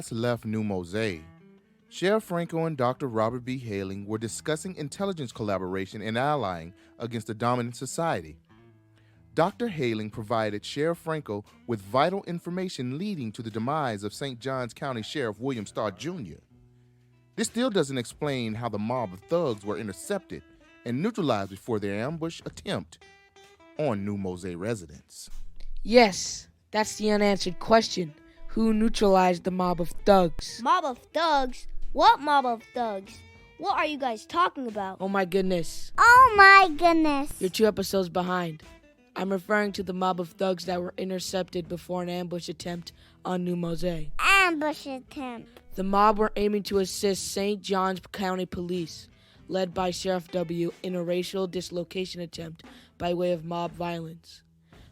last left New Mosaic, Sheriff Franko and Dr. Robert B. Hailing were discussing intelligence collaboration and allying against the dominant society. Dr. Hailing provided Sheriff Franko with vital information leading to the demise of St. Johns County Sheriff William Starr Jr. This still doesn't explain how the mob of thugs were intercepted and neutralized before their ambush attempt on New Mosaic residents. Yes, that's the unanswered question. Who neutralized the mob of thugs? Mob of thugs? What mob of thugs? What are you guys talking about? Oh my goodness. Oh my goodness. You're 2 episodes behind. I'm referring to the mob of thugs that were intercepted before an ambush attempt on New Mosaic. Ambush attempt. The mob were aiming to assist St. Johns County Police, led by Sheriff W., in a racial dislocation attempt by way of mob violence.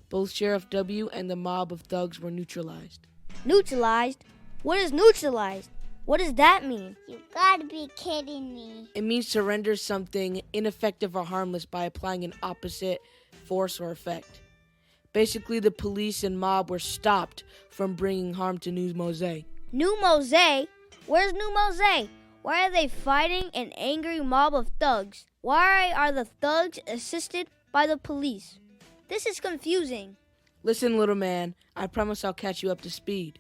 Both Sheriff W. and the mob of thugs were neutralized. Neutralized? What is neutralized? What does that mean? You gotta be kidding me. It means to render something ineffective or harmless by applying an opposite force or effect. Basically, the police and mob were stopped from bringing harm to New Mosaic. New Mosaic? Where's New Mosaic? Why are they fighting an angry mob of thugs? Why are the thugs assisted by the police? This is confusing. Listen, little man, I promise I'll catch you up to speed.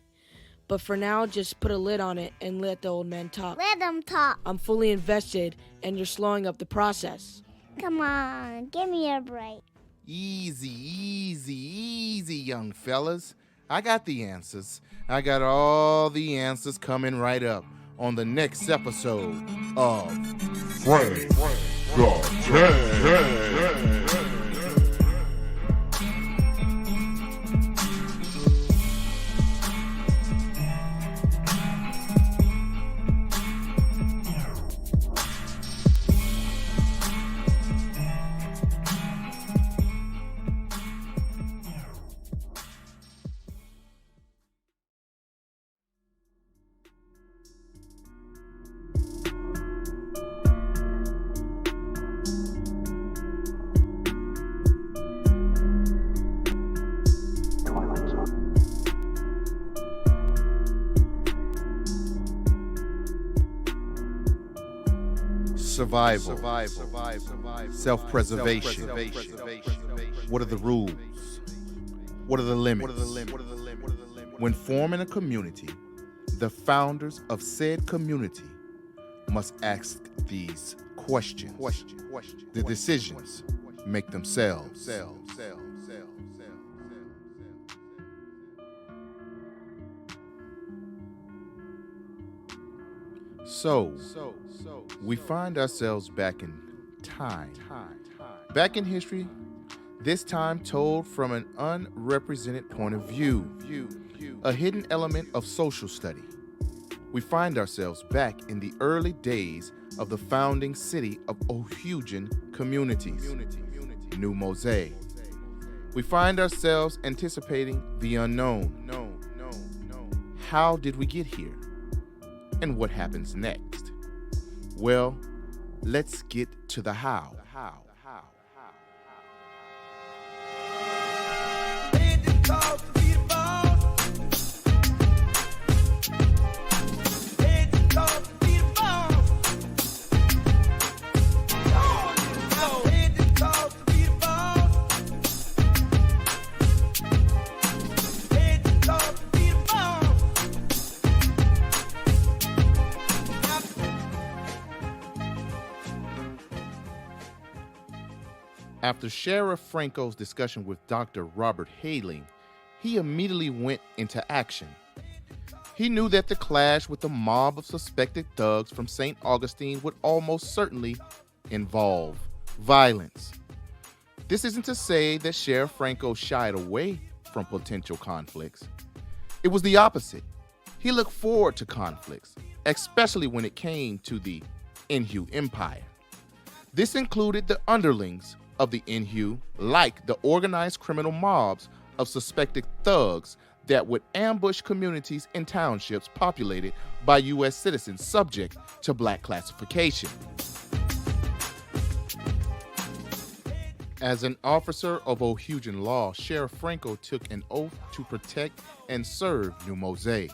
But for now, just put a lid on it and let the old man talk. Let him talk. I'm fully invested, and you're slowing up the process. Come on, give me a break. Easy, young fellas. I got the answers. I got all the answers coming right up on the next episode of Frank the Tank. survival, self-preservation. What are the rules? What are the limits? When forming a community, the founders of said community must ask these questions. The decisions make themselves. So, we find ourselves back in time. Back in history, this time told from an unrepresented point of view, a hidden element of social study. We find ourselves back in the early days of the founding city of Ohugen Communities, New Mosaic. We find ourselves anticipating the unknown. How did we get here? And what happens next? Well, let's get to the how. After Sheriff Franko's discussion with Dr. Robert Hailing, he immediately went into action. He knew that the clash with the mob of suspected thugs from St. Augustine would almost certainly involve violence. This isn't to say that Sheriff Franko shied away from potential conflicts. It was the opposite. He looked forward to conflicts, especially when it came to the Inhu Empire. This included the underlings of the Inhu, like the organized criminal mobs of suspected thugs that would ambush communities and townships populated by U.S. citizens subject to black classification. As an officer of Ohugen law, Sheriff Franko took an oath to protect and serve New Mosaic.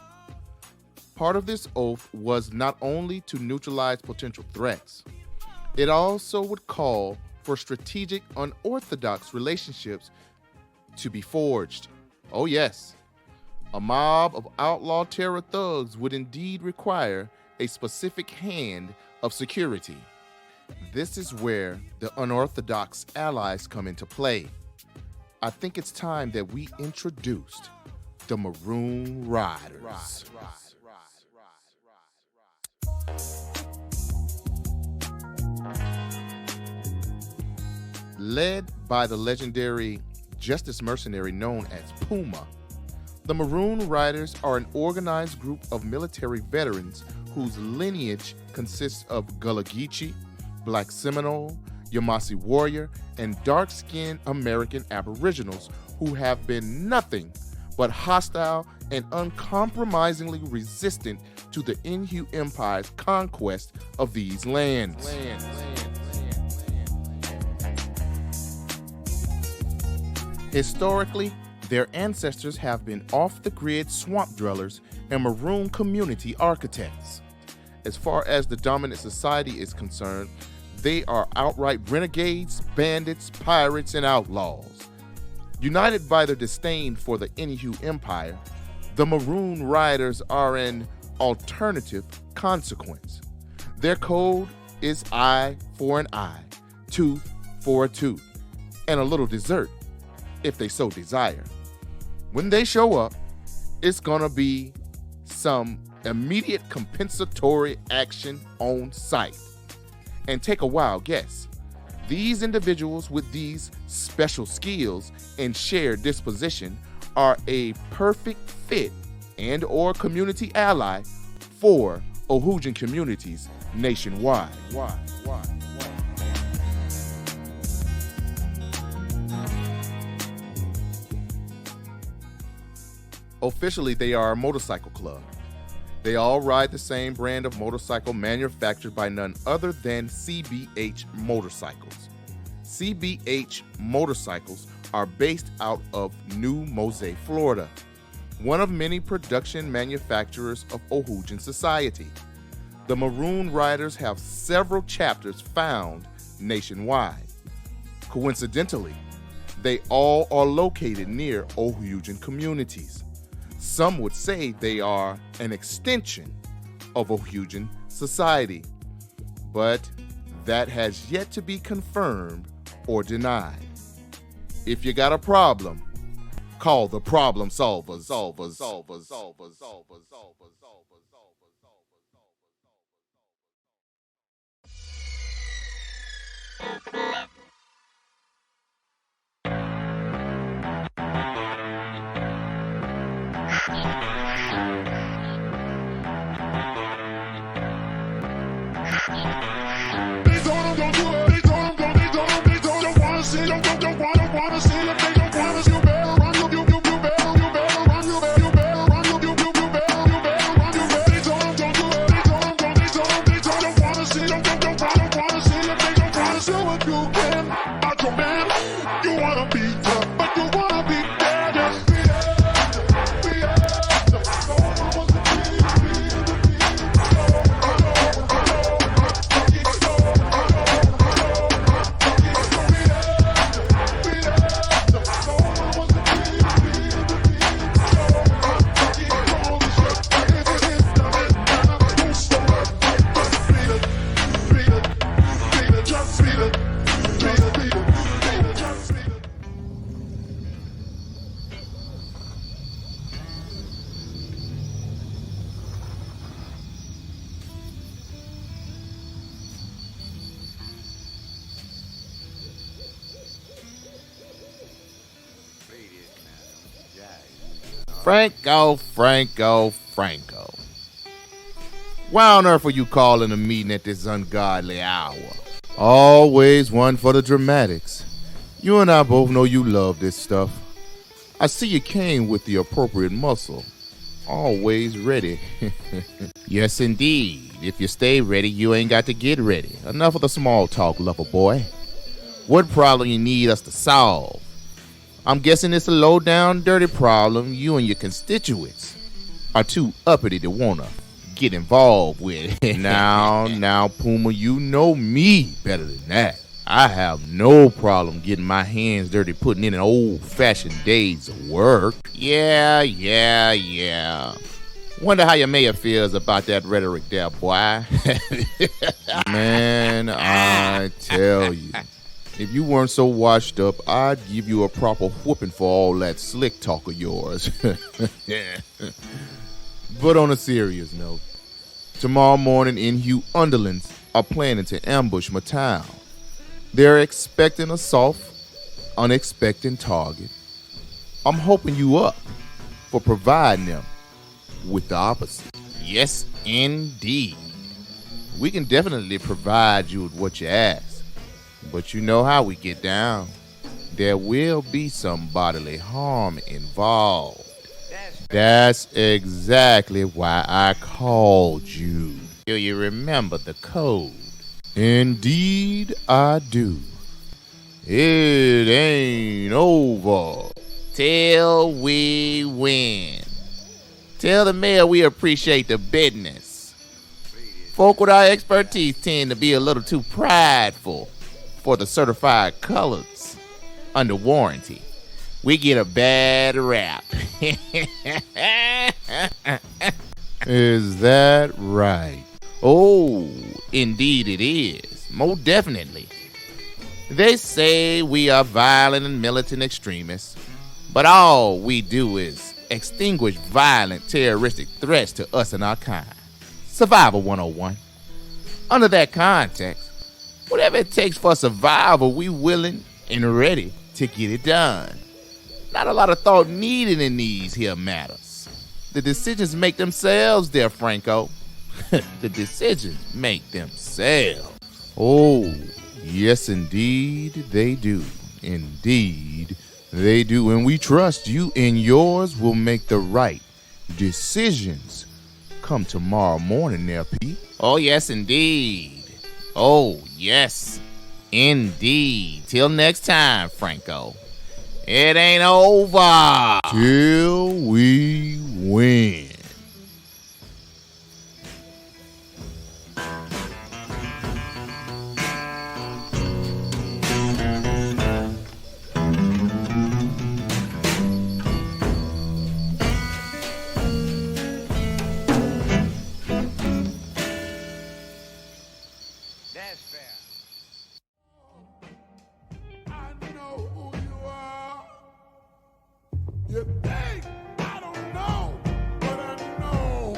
Part of this oath was not only to neutralize potential threats, it also would call for strategic, unorthodox relationships to be forged. Oh yes, a mob of outlaw terror thugs would indeed require a specific hand of security. This is where the unorthodox allies come into play. I think it's time that we introduced the Maroon Riders. Led by the legendary justice mercenary known as Puma, the Maroon Riders are an organized group of military veterans whose lineage consists of Gullah Geechee, Black Seminole, Yamasee warrior, and dark-skinned American Aboriginals who have been nothing but hostile and uncompromisingly resistant to the Inhu Empire's conquest of these lands. Historically, their ancestors have been off-the-grid swamp dwellers and maroon community architects. As far as the dominant society is concerned, they are outright renegades, bandits, pirates, and outlaws. United by their disdain for the Inhu Empire, the Maroon Riders are an alternative consequence. Their code is eye for an eye, tooth for a tooth, and a little dessert, if they so desire. When they show up, it's gonna be some immediate compensatory action on sight. And take a wild guess. These individuals with these special skills and shared disposition are a perfect fit and or community ally for Ohugen communities nationwide. Officially, they are a motorcycle club. They all ride the same brand of motorcycle manufactured by none other than CBH Motorcycles. CBH Motorcycles are based out of New Mosaic, Florida, one of many production manufacturers of Ohugen society. The Maroon Riders have several chapters found nationwide. Coincidentally, they all are located near Ohugen communities. Some would say they are an extension of Ohugen society, but that has yet to be confirmed or denied. If you got a problem, call the problem solvers. Franko. Why on earth are you calling a meeting at this ungodly hour? Always one for the dramatics. You and I both know you love this stuff. I see you came with the appropriate muscle. Always ready. Yes, indeed. If you stay ready, you ain't got to get ready. Enough of the small talk, lover boy. What problem you need us to solve? I'm guessing it's a low-down, dirty problem you and your constituents are too uppity to wanna get involved with. Now, Puma, you know me better than that. I have no problem getting my hands dirty putting in an old-fashioned day's work. Yeah. Wonder how your mayor feels about that rhetoric there, boy. Man, I tell you, if you weren't so washed up, I'd give you a proper whooping for all that slick talk of yours. But on a serious note, tomorrow morning in Hugh underlings are planning to ambush my town. They're expecting a soft, unexpected target. I'm hoping you up for providing them with the opposite. Yes, indeed. We can definitely provide you with what you ask. But you know how we get down. There will be some bodily harm involved. That's exactly why I called you. Do you remember the code? Indeed, I do. It ain't over till we win. Tell the mayor we appreciate the business. Folk with our expertise tend to be a little too prideful for the certified colors under warranty. We get a bad rap. Is that right? Oh, indeed it is. Most definitely. They say we are violent and militant extremists, but all we do is extinguish violent terroristic threats to us and our kind. Survival 101. Under that context, whatever it takes for survival, we willing and ready to get it done. Not a lot of thought needed in these here matters. The decisions make themselves there, Franko. The decisions make themselves. Oh, yes, indeed they do. Indeed they do. And we trust you and yours will make the right decisions come tomorrow morning there, P. Oh, yes, indeed. Oh, yes, indeed. Till next time, Franko. It ain't over till we win. You think I don't know, but I know.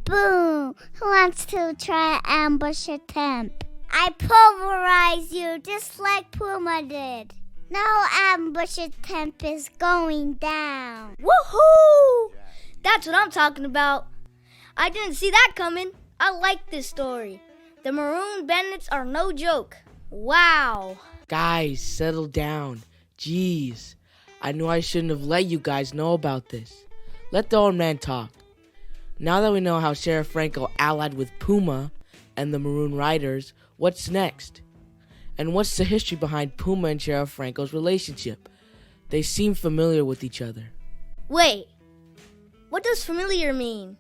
Boom! Who wants to try ambush attempt? I pulverize you just like Puma did. No ambush attempt is going down. Woohoo! That's what I'm talking about. I didn't see that coming. I like this story. The Maroon Bandits are no joke. Wow. Guys, settle down. Jeez. I knew I shouldn't have let you guys know about this. Let the old man talk. Now that we know how Sheriff Franko allied with Puma and the Maroon Riders, what's next? And what's the history behind Puma and Sheriff Franko's relationship? They seem familiar with each other. Wait. What does familiar mean?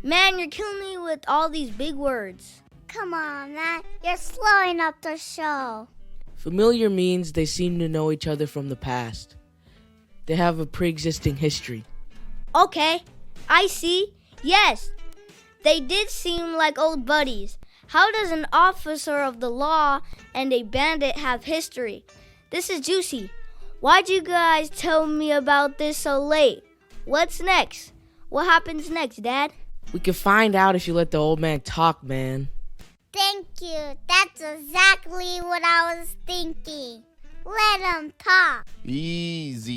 Man, you're killing me with all these big words. Come on, Matt. You're slowing up the show. Familiar means they seem to know each other from the past. They have a pre-existing history. Okay, I see. Yes, they did seem like old buddies. How does an officer of the law and a bandit have history? This is juicy. Why'd you guys tell me about this so late? What's next? What happens next, Dad? We can find out if you let the old man talk, man. Thank you. That's exactly what I was thinking. Let him talk. Easy,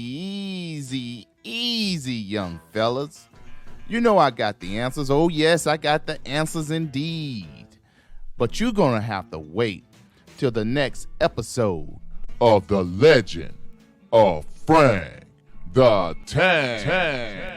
young fellas. You know I got the answers. Oh, yes, I got the answers indeed. But you're going to have to wait till the next episode Of the legend of Frank the Tank.